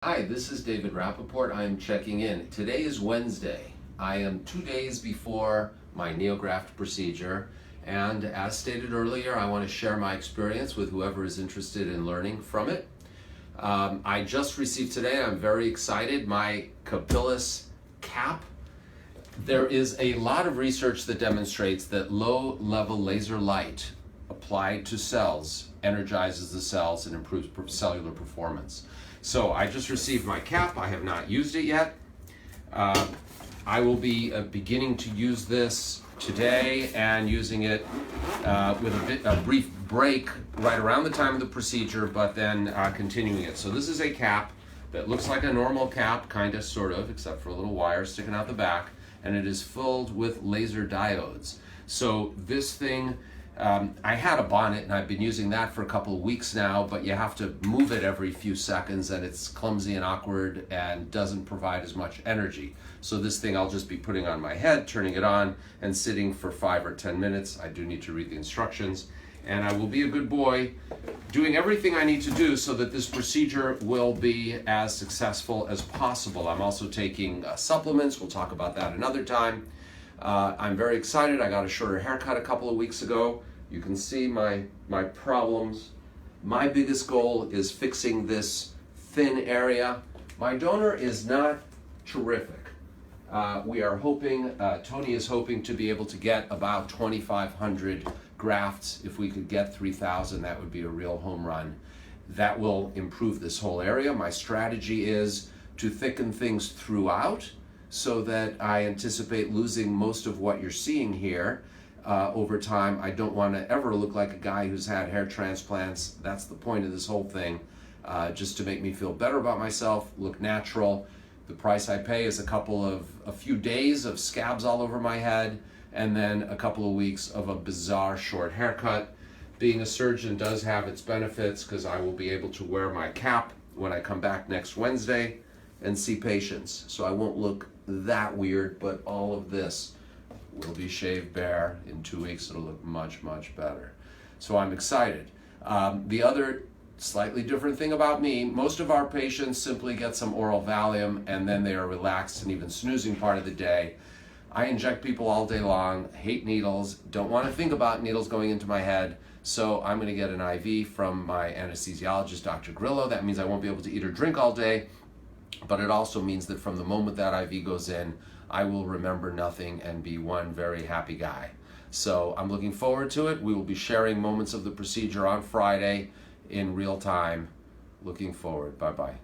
Hi, this is David Rapaport. I am checking in. Today is Wednesday. I am 2 days before my neograft procedure, and as stated earlier, I want to share my experience with whoever is interested in learning from it. I just received today, I'm very excited, my Capillus cap. There is a lot of research that demonstrates that low-level laser light applied to cells energizes the cells and improves cellular performance. So I just received my cap. I have not used it yet. I will be beginning to use this today and using it with a brief break right around the time of the procedure, but then continuing it. So this is a cap that looks like a normal cap, kind of, sort of, except for a little wire sticking out the back, and it is filled with laser diodes. So this thing, I had a bonnet and I've been using that for a couple of weeks now, but you have to move it every few seconds and it's clumsy and awkward and doesn't provide as much energy. So this thing I'll just be putting on my head, turning it on, and sitting for 5 or 10 minutes. I do need to read the instructions, and I will be a good boy, doing everything I need to do so that this procedure will be as successful as possible. I'm also taking supplements. We'll talk about that another time. I'm very excited. I got a shorter haircut a couple of weeks ago. You can see my problems. My biggest goal is fixing this thin area. My donor is not terrific. We are hoping, Tony is hoping to be able to get about 2,500 grafts. If we could get 3,000, that would be a real home run. That will improve this whole area. My strategy is to thicken things throughout, so that I anticipate losing most of what you're seeing here over time. I don't want to ever look like a guy who's had hair transplants. That's the point of this whole thing, just to make me feel better about myself, look natural. The price I pay is a few days of scabs all over my head, and then a couple of weeks of a bizarre short haircut. Being a surgeon does have its benefits, because I will be able to wear my cap when I come back next Wednesday and see patients. So I won't look that weird, but all of this will be shaved bare. In 2 weeks, it'll look much, much better. So I'm excited. The other slightly different thing about me, most of our patients simply get some oral Valium and then they are relaxed and even snoozing part of the day. I inject people all day long, hate needles, don't want to think about needles going into my head, so I'm going to get an IV from my anesthesiologist, Dr. Grillo. That means I won't be able to eat or drink all day, but it also means that from the moment that IV goes in, I will remember nothing and be one very happy guy. So I'm looking forward to it. We will be sharing moments of the procedure on Friday in real time. Looking forward. Bye-bye.